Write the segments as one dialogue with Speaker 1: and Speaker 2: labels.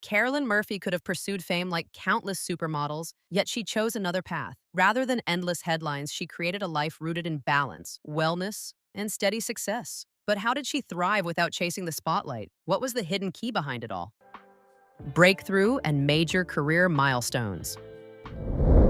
Speaker 1: Carolyn Murphy could have pursued fame like countless supermodels, yet she chose another path. Rather than endless headlines, she created a life rooted in balance, wellness, and steady success. But how did she thrive without chasing the spotlight? What was the hidden key behind it all? Breakthrough and major career milestones.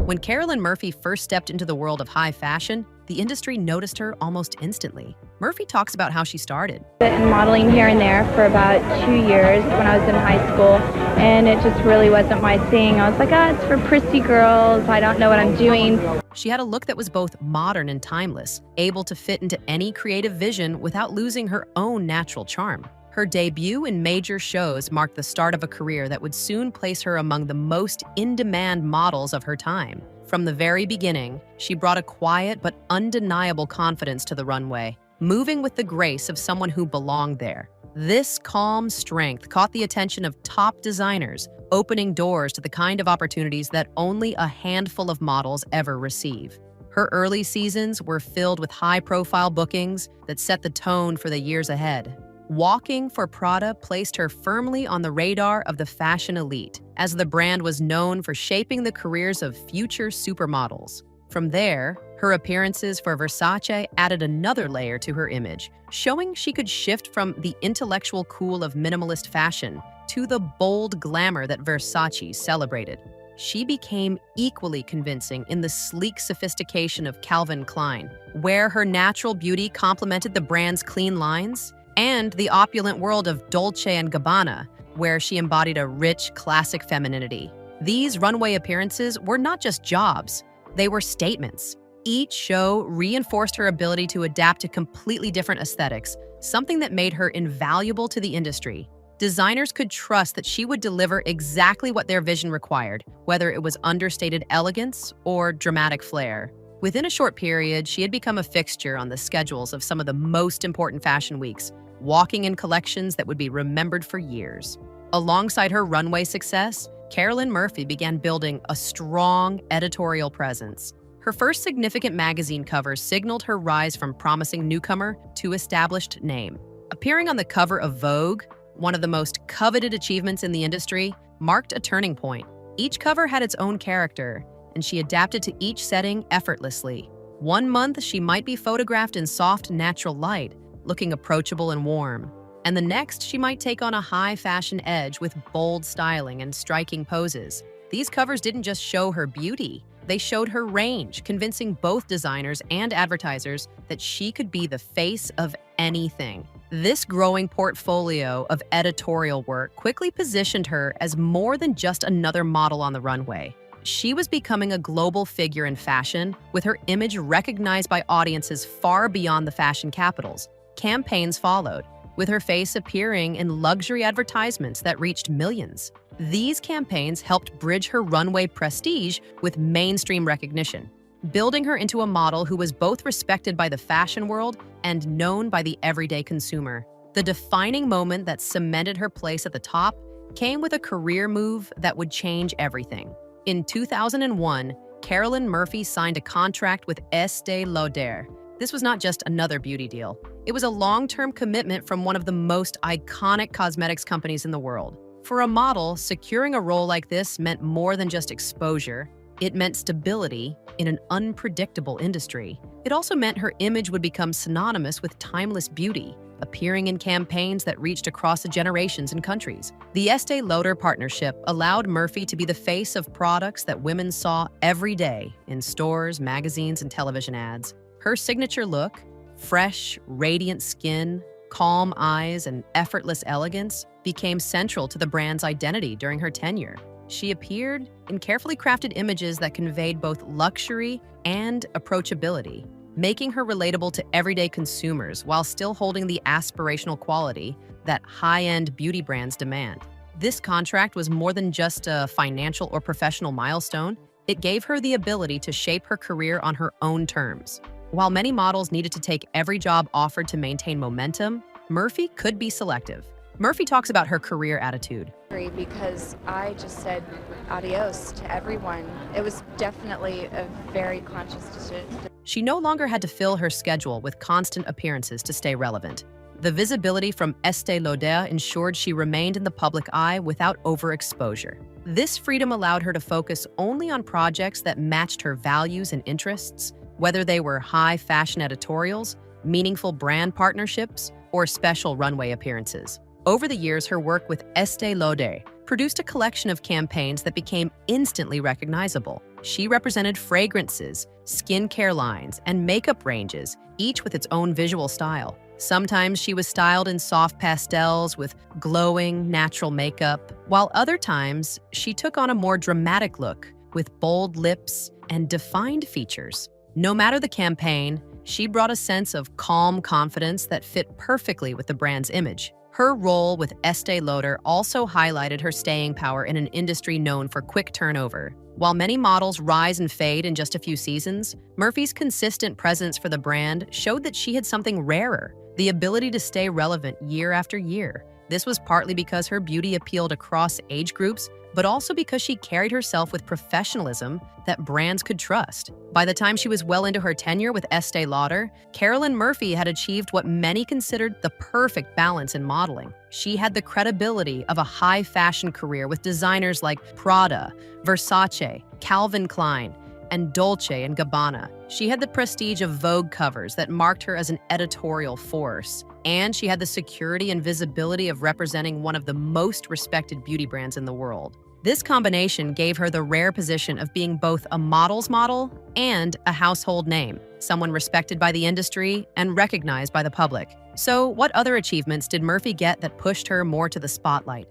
Speaker 1: When Carolyn Murphy first stepped into the world of high fashion, the industry noticed her almost instantly. Murphy talks about how she started.
Speaker 2: In modeling here and there for about 2 years when I was in high school, and it just really wasn't my thing. I was like, it's for prissy girls. I don't know what I'm doing.
Speaker 1: She had a look that was both modern and timeless, able to fit into any creative vision without losing her own natural charm. Her debut in major shows marked the start of a career that would soon place her among the most in-demand models of her time. From the very beginning, she brought a quiet but undeniable confidence to the runway, moving with the grace of someone who belonged there. This calm strength caught the attention of top designers, opening doors to the kind of opportunities that only a handful of models ever receive. Her early seasons were filled with high-profile bookings that set the tone for the years ahead. Walking for Prada placed her firmly on the radar of the fashion elite, as the brand was known for shaping the careers of future supermodels. From there, her appearances for Versace added another layer to her image, showing she could shift from the intellectual cool of minimalist fashion to the bold glamour that Versace celebrated. She became equally convincing in the sleek sophistication of Calvin Klein, where her natural beauty complemented the brand's clean lines, and the opulent world of Dolce & Gabbana, where she embodied a rich, classic femininity. These runway appearances were not just jobs, they were statements. Each show reinforced her ability to adapt to completely different aesthetics, something that made her invaluable to the industry. Designers could trust that she would deliver exactly what their vision required, whether it was understated elegance or dramatic flair. Within a short period, she had become a fixture on the schedules of some of the most important fashion weeks, walking in collections that would be remembered for years. Alongside her runway success, Carolyn Murphy began building a strong editorial presence. Her first significant magazine cover signaled her rise from promising newcomer to established name. Appearing on the cover of Vogue, one of the most coveted achievements in the industry, marked a turning point. Each cover had its own character, and she adapted to each setting effortlessly. One month, she might be photographed in soft, natural light, looking approachable and warm. And the next, she might take on a high-fashion edge with bold styling and striking poses. These covers didn't just show her beauty, they showed her range, convincing both designers and advertisers that she could be the face of anything. This growing portfolio of editorial work quickly positioned her as more than just another model on the runway. She was becoming a global figure in fashion, with her image recognized by audiences far beyond the fashion capitals. Campaigns followed, with her face appearing in luxury advertisements that reached millions. These campaigns helped bridge her runway prestige with mainstream recognition, building her into a model who was both respected by the fashion world and known by the everyday consumer. The defining moment that cemented her place at the top came with a career move that would change everything. In 2001, Carolyn Murphy signed a contract with Estée Lauder. This was not just another beauty deal. It was a long-term commitment from one of the most iconic cosmetics companies in the world. For a model, securing a role like this meant more than just exposure. It meant stability in an unpredictable industry. It also meant her image would become synonymous with timeless beauty, appearing in campaigns that reached across the generations and countries. The Estée Lauder partnership allowed Murphy to be the face of products that women saw every day in stores, magazines, and television ads. Her signature look, fresh, radiant skin, calm eyes, and effortless elegance, became central to the brand's identity during her tenure. She appeared in carefully crafted images that conveyed both luxury and approachability, making her relatable to everyday consumers while still holding the aspirational quality that high-end beauty brands demand. This contract was more than just a financial or professional milestone. It gave her the ability to shape her career on her own terms. While many models needed to take every job offered to maintain momentum, Murphy could be selective. Murphy talks about her career attitude.
Speaker 2: Because I just said adios to everyone. It was definitely a very conscious decision.
Speaker 1: She no longer had to fill her schedule with constant appearances to stay relevant. The visibility from Estée Lauder ensured she remained in the public eye without overexposure. This freedom allowed her to focus only on projects that matched her values and interests, whether they were high fashion editorials, meaningful brand partnerships, or special runway appearances. Over the years, her work with Estée Lauder produced a collection of campaigns that became instantly recognizable. She represented fragrances, skincare lines, and makeup ranges, each with its own visual style. Sometimes she was styled in soft pastels with glowing, natural makeup, while other times she took on a more dramatic look with bold lips and defined features. No matter the campaign, she brought a sense of calm confidence that fit perfectly with the brand's image. Her role with Estée Lauder also highlighted her staying power in an industry known for quick turnover. While many models rise and fade in just a few seasons, Murphy's consistent presence for the brand showed that she had something rarer: the ability to stay relevant year after year. This was partly because her beauty appealed across age groups, but also because she carried herself with professionalism that brands could trust. By the time she was well into her tenure with Estée Lauder, Carolyn Murphy had achieved what many considered the perfect balance in modeling. She had the credibility of a high fashion career with designers like Prada, Versace, Calvin Klein, and Dolce & Gabbana. She had the prestige of Vogue covers that marked her as an editorial force, and she had the security and visibility of representing one of the most respected beauty brands in the world. This combination gave her the rare position of being both a model's model and a household name, someone respected by the industry and recognized by the public. So, what other achievements did Murphy get that pushed her more to the spotlight?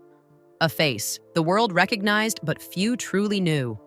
Speaker 1: A face the world recognized but few truly knew.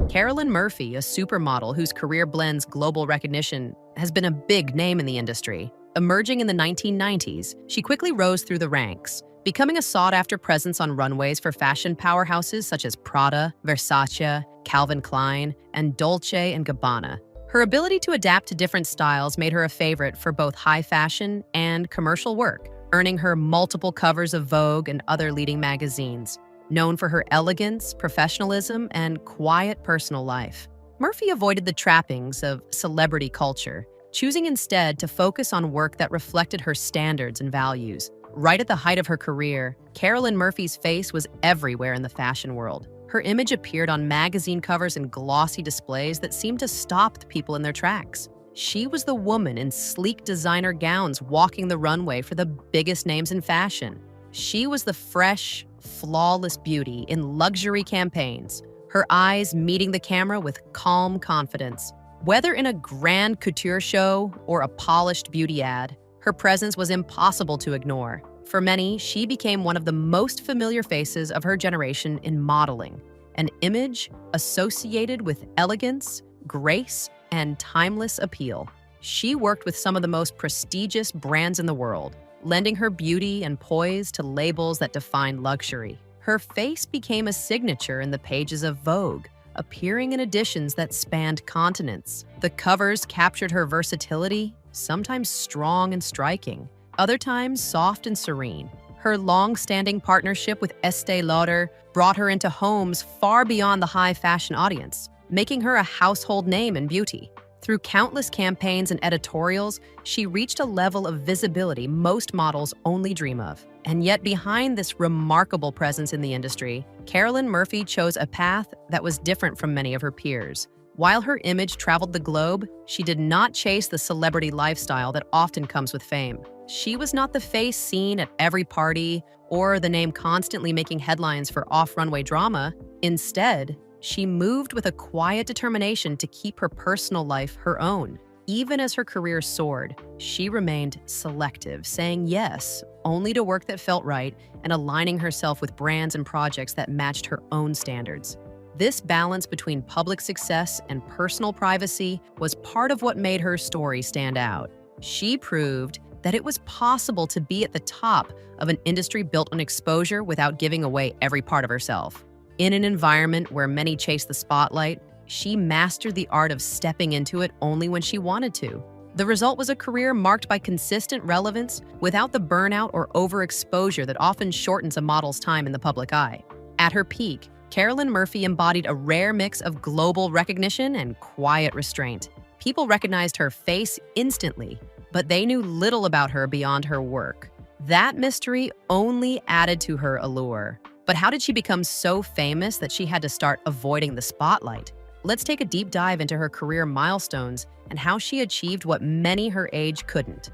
Speaker 1: Carolyn Murphy, a supermodel whose career blends global recognition, has been a big name in the industry. Emerging in the 1990s, she quickly rose through the ranks, becoming a sought-after presence on runways for fashion powerhouses such as Prada, Versace, Calvin Klein, and Dolce & Gabbana. Her ability to adapt to different styles made her a favorite for both high fashion and commercial work, earning her multiple covers of Vogue and other leading magazines. Known for her elegance, professionalism, and quiet personal life, Murphy avoided the trappings of celebrity culture, choosing instead to focus on work that reflected her standards and values. Right at the height of her career, Carolyn Murphy's face was everywhere in the fashion world. Her image appeared on magazine covers and glossy displays that seemed to stop the people in their tracks. She was the woman in sleek designer gowns walking the runway for the biggest names in fashion. She was the fresh, flawless beauty in luxury campaigns, her eyes meeting the camera with calm confidence. Whether in a grand couture show or a polished beauty ad, her presence was impossible to ignore. For many, she became one of the most familiar faces of her generation in modeling, an image associated with elegance, grace, and timeless appeal. She worked with some of the most prestigious brands in the world, lending her beauty and poise to labels that defined luxury. Her face became a signature in the pages of Vogue, appearing in editions that spanned continents. The covers captured her versatility, sometimes strong and striking, other times soft and serene. Her long-standing partnership with Estée Lauder brought her into homes far beyond the high fashion audience, making her a household name in beauty. Through countless campaigns and editorials, she reached a level of visibility most models only dream of. And yet behind this remarkable presence in the industry, Carolyn Murphy chose a path that was different from many of her peers. While her image traveled the globe, she did not chase the celebrity lifestyle that often comes with fame. She was not the face seen at every party or the name constantly making headlines for off-runway drama. Instead, she moved with a quiet determination to keep her personal life her own. Even as her career soared, she remained selective, saying yes only to work that felt right and aligning herself with brands and projects that matched her own standards. This balance between public success and personal privacy was part of what made her story stand out. She proved that it was possible to be at the top of an industry built on exposure without giving away every part of herself. In an environment where many chase the spotlight, she mastered the art of stepping into it only when she wanted to. The result was a career marked by consistent relevance without the burnout or overexposure that often shortens a model's time in the public eye. At her peak, Carolyn Murphy embodied a rare mix of global recognition and quiet restraint. People recognized her face instantly, but they knew little about her beyond her work. That mystery only added to her allure. But how did she become so famous that she had to start avoiding the spotlight? Let's take a deep dive into her career milestones and how she achieved what many her age couldn't.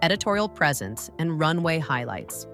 Speaker 1: Editorial presence and runway highlights.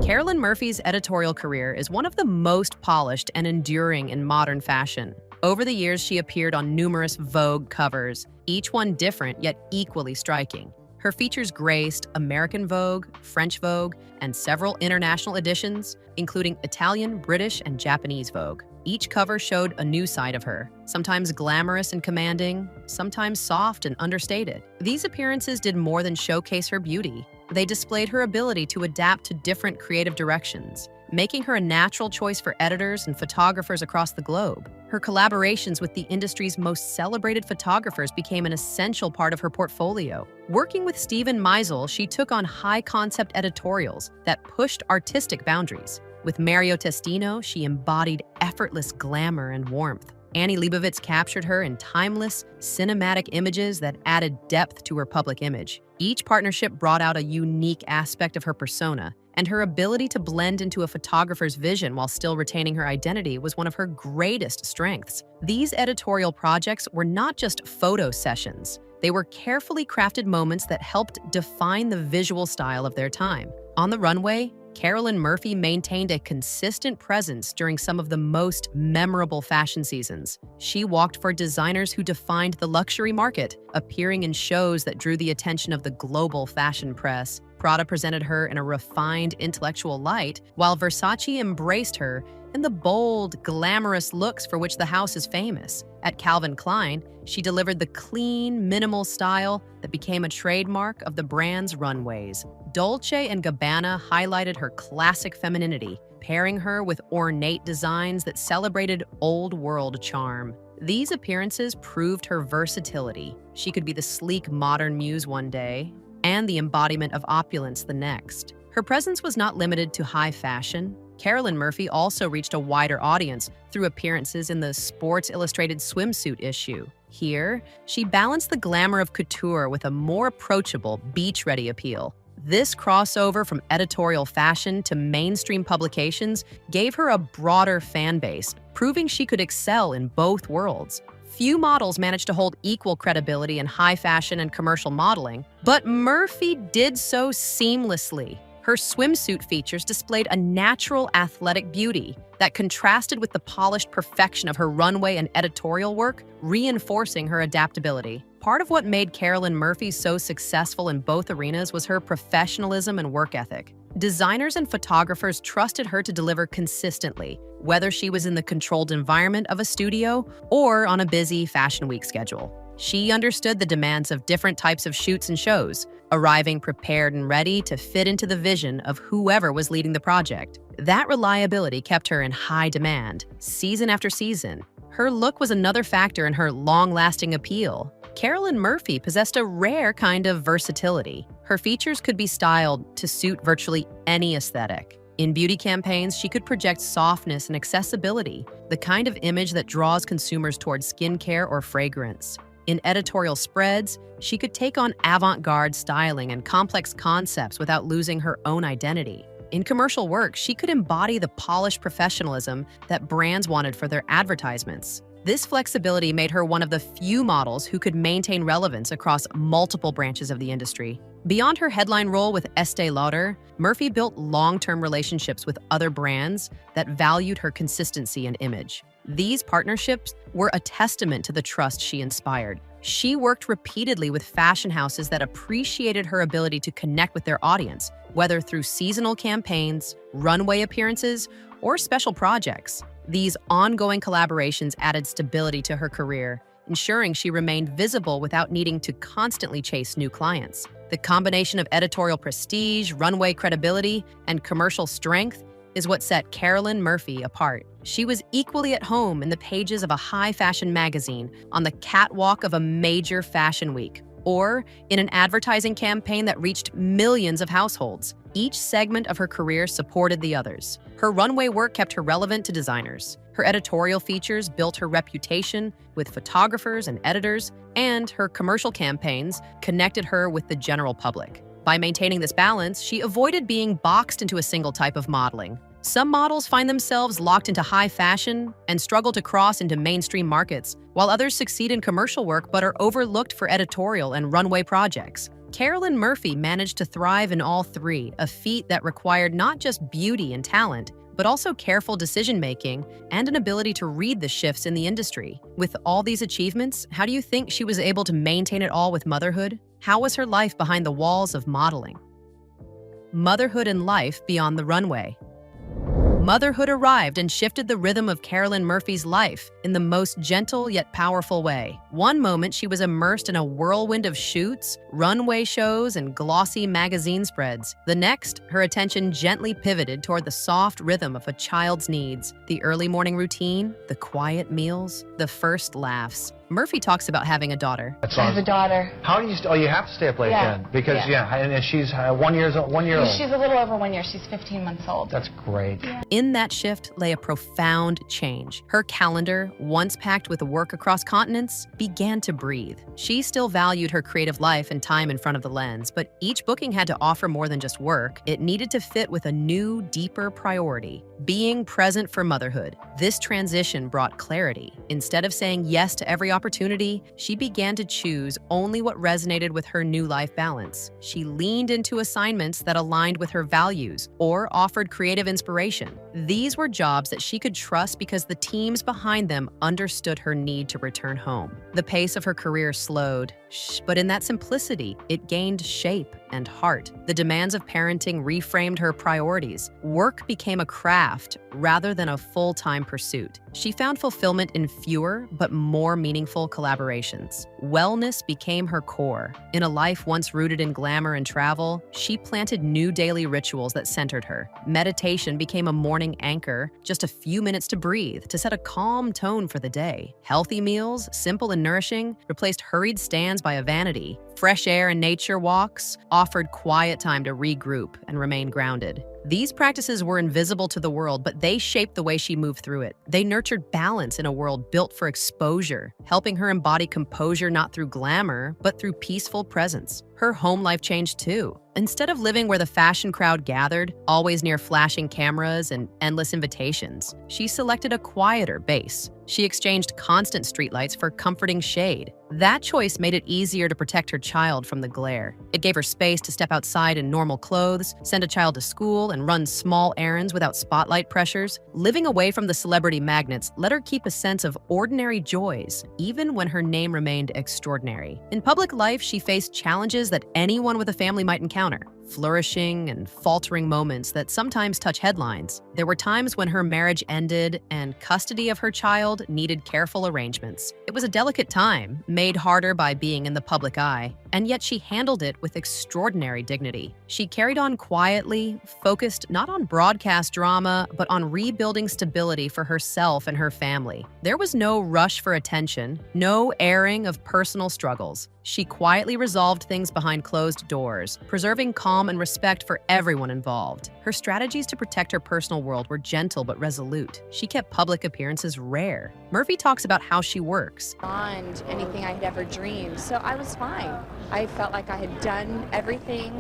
Speaker 1: Carolyn Murphy's editorial career is one of the most polished and enduring in modern fashion. Over the years, she appeared on numerous Vogue covers, each one different yet equally striking. Her features graced American Vogue, French Vogue, and several international editions, including Italian, British, and Japanese Vogue. Each cover showed a new side of her, sometimes glamorous and commanding, sometimes soft and understated. These appearances did more than showcase her beauty. They displayed her ability to adapt to different creative directions, making her a natural choice for editors and photographers across the globe. Her collaborations with the industry's most celebrated photographers became an essential part of her portfolio. Working with Steven Meisel, she took on high-concept editorials that pushed artistic boundaries. With Mario Testino, she embodied effortless glamour and warmth. Annie Leibovitz captured her in timeless, cinematic images that added depth to her public image. Each partnership brought out a unique aspect of her persona, and her ability to blend into a photographer's vision while still retaining her identity was one of her greatest strengths. These editorial projects were not just photo sessions. They were carefully crafted moments that helped define the visual style of their time. On the runway, Carolyn Murphy maintained a consistent presence during some of the most memorable fashion seasons. She walked for designers who defined the luxury market, appearing in shows that drew the attention of the global fashion press. Prada presented her in a refined, intellectual light, while Versace embraced her in the bold, glamorous looks for which the house is famous. At Calvin Klein, she delivered the clean, minimal style that became a trademark of the brand's runways. Dolce & Gabbana highlighted her classic femininity, pairing her with ornate designs that celebrated old-world charm. These appearances proved her versatility. She could be the sleek modern muse one day, and the embodiment of opulence the next. Her presence was not limited to high fashion. Carolyn Murphy also reached a wider audience through appearances in the Sports Illustrated swimsuit issue. Here, she balanced the glamour of couture with a more approachable, beach-ready appeal. This crossover from editorial fashion to mainstream publications gave her a broader fan base, proving she could excel in both worlds. Few models managed to hold equal credibility in high fashion and commercial modeling, but Murphy did so seamlessly. Her swimsuit features displayed a natural athletic beauty that contrasted with the polished perfection of her runway and editorial work, reinforcing her adaptability. Part of what made Carolyn Murphy so successful in both arenas was her professionalism and work ethic. Designers and photographers trusted her to deliver consistently, whether she was in the controlled environment of a studio or on a busy Fashion Week schedule. She understood the demands of different types of shoots and shows, arriving prepared and ready to fit into the vision of whoever was leading the project. That reliability kept her in high demand, season after season. Her look was another factor in her long-lasting appeal. Carolyn Murphy possessed a rare kind of versatility. Her features could be styled to suit virtually any aesthetic. In beauty campaigns, she could project softness and accessibility, the kind of image that draws consumers towards skincare or fragrance. In editorial spreads, she could take on avant-garde styling and complex concepts without losing her own identity. In commercial work, she could embody the polished professionalism that brands wanted for their advertisements. This flexibility made her one of the few models who could maintain relevance across multiple branches of the industry. Beyond her headline role with Estée Lauder, Murphy built long-term relationships with other brands that valued her consistency and image. These partnerships were a testament to the trust she inspired. She worked repeatedly with fashion houses that appreciated her ability to connect with their audience, whether through seasonal campaigns, runway appearances, or special projects. These ongoing collaborations added stability to her career, ensuring she remained visible without needing to constantly chase new clients. The combination of editorial prestige, runway credibility, and commercial strength is what set Carolyn Murphy apart. She was equally at home in the pages of a high-fashion magazine, on the catwalk of a major fashion week, or in an advertising campaign that reached millions of households. Each segment of her career supported the others. Her runway work kept her relevant to designers. Her editorial features built her reputation with photographers and editors, and her commercial campaigns connected her with the general public. By maintaining this balance, she avoided being boxed into a single type of modeling. Some models find themselves locked into high fashion and struggle to cross into mainstream markets, while others succeed in commercial work but are overlooked for editorial and runway projects. Carolyn Murphy managed to thrive in all three, a feat that required not just beauty and talent, but also careful decision-making and an ability to read the shifts in the industry. With all these achievements, how do you think she was able to maintain it all with motherhood? How was her life behind the walls of modeling? Motherhood and life beyond the runway. Motherhood arrived and shifted the rhythm of Carolyn Murphy's life in the most gentle yet powerful way. One moment, she was immersed in a whirlwind of shoots, runway shows, and glossy magazine spreads. The next, her attention gently pivoted toward the soft rhythm of a child's needs, the early morning routine, the quiet meals, the first laughs. Murphy talks about having a daughter.
Speaker 3: I have a daughter.
Speaker 4: How do you? Oh, you have to stay up late then, because and she's 1 year old. 1 year old.
Speaker 3: She's a little over 1 year. She's 15 months old.
Speaker 4: That's great.
Speaker 3: Yeah.
Speaker 1: In that shift lay a profound change. Her calendar, once packed with work across continents, began to breathe. She still valued her creative life and time in front of the lens, but each booking had to offer more than just work. It needed to fit with a new, deeper priority: being present for motherhood. This transition brought clarity. Instead of saying yes to every opportunity, she began to choose only what resonated with her new life balance. She leaned into assignments that aligned with her values or offered creative inspiration. These were jobs that she could trust because the teams behind them understood her need to return home. The pace of her career slowed, but in that simplicity, it gained shape and heart. The demands of parenting reframed her priorities. Work became a craft rather than a full-time pursuit. She found fulfillment in fewer but more meaningful collaborations. Wellness became her core. In a life once rooted in glamour and travel, she planted new daily rituals that centered her. Meditation became a morning anchor, just a few minutes to breathe, to set a calm tone for the day. Healthy meals, simple and nourishing, replaced hurried stands by a vanity. Fresh air and nature walks offered quiet time to regroup and remain grounded. These practices were invisible to the world, but they shaped the way she moved through it. They nurtured balance in a world built for exposure, helping her embody composure not through glamour, but through peaceful presence. Her home life changed too. Instead of living where the fashion crowd gathered, always near flashing cameras and endless invitations, she selected a quieter base. She exchanged constant streetlights for comforting shade. That choice made it easier to protect her child from the glare. It gave her space to step outside in normal clothes, send a child to school, and run small errands without spotlight pressures. Living away from the celebrity magnets let her keep a sense of ordinary joys, even when her name remained extraordinary. In public life, she faced challenges that anyone with a family might encounter. Flourishing and faltering moments that sometimes touch headlines. There were times when her marriage ended and custody of her child needed careful arrangements. It was a delicate time, made harder by being in the public eye, and yet she handled it with extraordinary dignity. She carried on quietly, focused not on broadcast drama, but on rebuilding stability for herself and her family. There was no rush for attention, no airing of personal struggles. She quietly resolved things behind closed doors, preserving calm and respect for everyone involved. Her strategies to protect her personal world were gentle but resolute. She kept public appearances rare. Murphy talks about how she works.
Speaker 3: Beyond anything I had ever dreamed, so I was fine. I felt like I had done everything,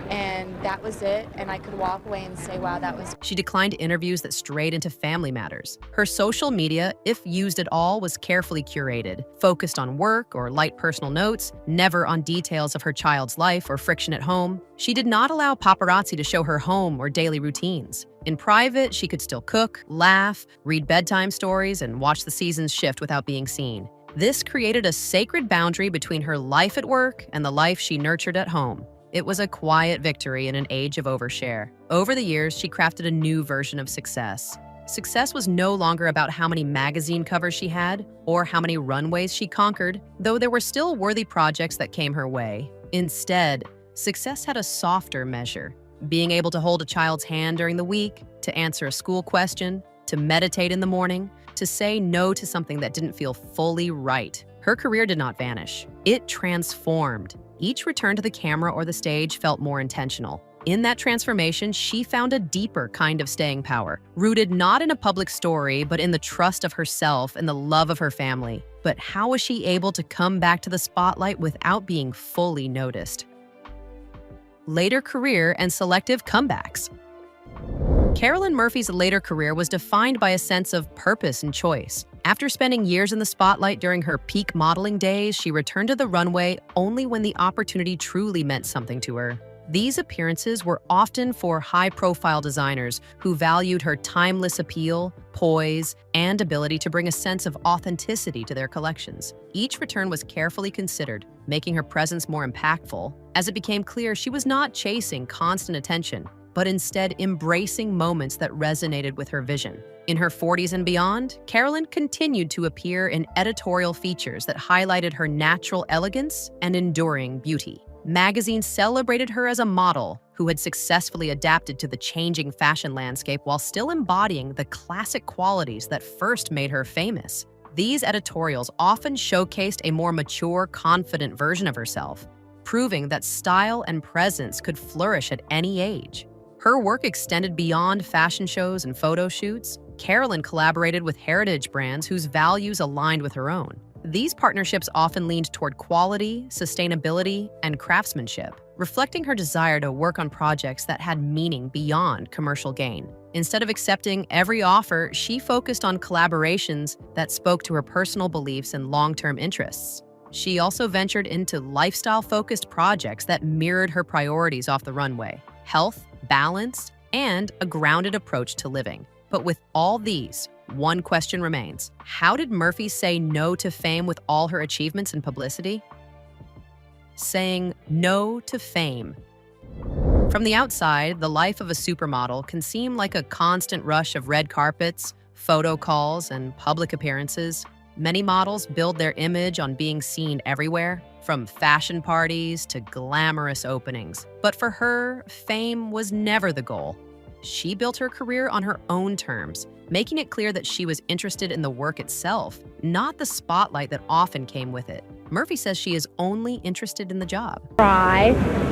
Speaker 3: and that was it, and I could walk away and say, wow, that was...
Speaker 1: She declined interviews that strayed into family matters. Her social media, if used at all, was carefully curated, focused on work or light personal notes, never on details of her child's life or friction at home. She did not allow paparazzi to show her home or daily routines. In private, she could still cook, laugh, read bedtime stories, and watch the seasons shift without being seen. This created a sacred boundary between her life at work and the life she nurtured at home. It was a quiet victory in an age of overshare. Over the years, she crafted a new version of success. Success was no longer about how many magazine covers she had or how many runways she conquered, though there were still worthy projects that came her way. Instead, success had a softer measure. Being able to hold a child's hand during the week, to answer a school question, to meditate in the morning, to say no to something that didn't feel fully right. Her career did not vanish. It transformed. Each return to the camera or the stage felt more intentional. In that transformation, she found a deeper kind of staying power, rooted not in a public story, but in the trust of herself and the love of her family. But how was she able to come back to the spotlight without being fully noticed? Later career and selective comebacks. Carolyn Murphy's later career was defined by a sense of purpose and choice. After spending years in the spotlight during her peak modeling days, she returned to the runway only when the opportunity truly meant something to her. These appearances were often for high-profile designers who valued her timeless appeal, poise, and ability to bring a sense of authenticity to their collections. Each return was carefully considered, making her presence more impactful, as it became clear she was not chasing constant attention, but instead embracing moments that resonated with her vision. In her 40s and beyond, Carolyn continued to appear in editorial features that highlighted her natural elegance and enduring beauty. Magazines celebrated her as a model who had successfully adapted to the changing fashion landscape while still embodying the classic qualities that first made her famous. These editorials often showcased a more mature, confident version of herself, proving that style and presence could flourish at any age. Her work extended beyond fashion shows and photo shoots. Carolyn collaborated with heritage brands whose values aligned with her own. These partnerships often leaned toward quality, sustainability, and craftsmanship, reflecting her desire to work on projects that had meaning beyond commercial gain. Instead of accepting every offer, she focused on collaborations that spoke to her personal beliefs and long-term interests. She also ventured into lifestyle-focused projects that mirrored her priorities off the runway: health, balance, and a grounded approach to living. But with all these, one question remains. How did Murphy say no to fame with all her achievements and publicity? Saying no to fame. From the outside, the life of a supermodel can seem like a constant rush of red carpets, photo calls, and public appearances. Many models build their image on being seen everywhere, from fashion parties to glamorous openings. But for her, fame was never the goal. She built her career on her own terms, making it clear that she was interested in the work itself, not the spotlight that often came with it. Murphy says she is only interested in the job.
Speaker 2: Try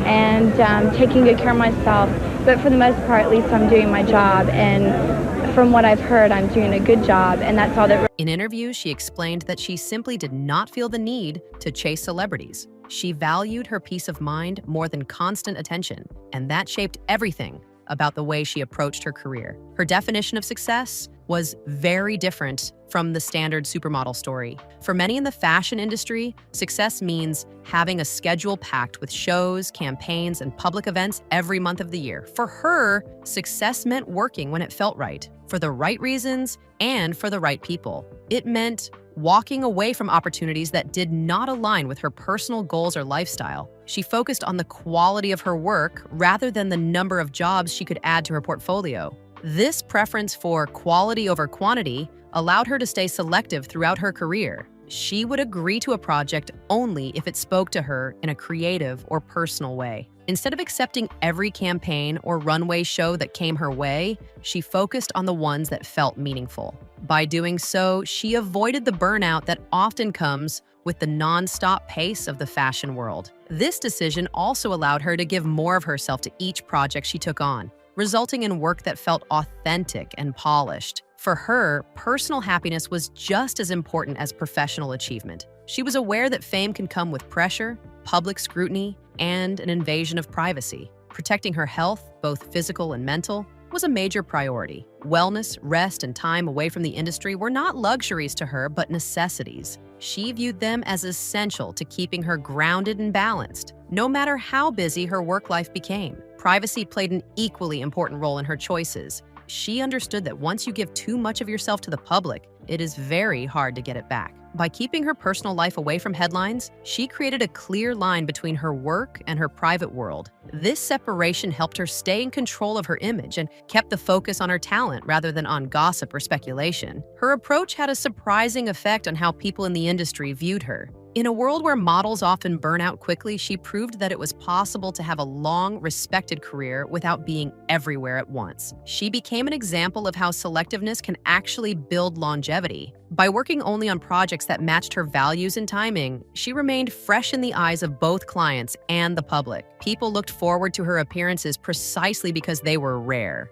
Speaker 2: and taking good care of myself, but for the most part, at least I'm doing my job, and from what I've heard, I'm doing a good job, and that's all that.
Speaker 1: In interviews, she explained that she simply did not feel the need to chase celebrities. She valued her peace of mind more than constant attention, and that shaped everything about the way she approached her career. Her definition of success was very different from the standard supermodel story. For many in the fashion industry, success means having a schedule packed with shows, campaigns, and public events every month of the year. For her, success meant working when it felt right, for the right reasons and for the right people. It meant walking away from opportunities that did not align with her personal goals or lifestyle. She focused on the quality of her work rather than the number of jobs she could add to her portfolio. This preference for quality over quantity allowed her to stay selective throughout her career. She would agree to a project only if it spoke to her in a creative or personal way. Instead of accepting every campaign or runway show that came her way, she focused on the ones that felt meaningful. By doing so, she avoided the burnout that often comes with the non-stop pace of the fashion world. This decision also allowed her to give more of herself to each project she took on, resulting in work that felt authentic and polished. For her, personal happiness was just as important as professional achievement. She was aware that fame can come with pressure, public scrutiny, and an invasion of privacy. Protecting her health, both physical and mental, was a major priority. Wellness, rest, and time away from the industry were not luxuries to her, but necessities. She viewed them as essential to keeping her grounded and balanced, no matter how busy her work life became. Privacy played an equally important role in her choices. She understood that once you give too much of yourself to the public, it is very hard to get it back. By keeping her personal life away from headlines, she created a clear line between her work and her private world. This separation helped her stay in control of her image and kept the focus on her talent rather than on gossip or speculation. Her approach had a surprising effect on how people in the industry viewed her. In a world where models often burn out quickly, she proved that it was possible to have a long, respected career without being everywhere at once. She became an example of how selectiveness can actually build longevity. By working only on projects that matched her values and timing, she remained fresh in the eyes of both clients and the public. People looked forward to her appearances precisely because they were rare.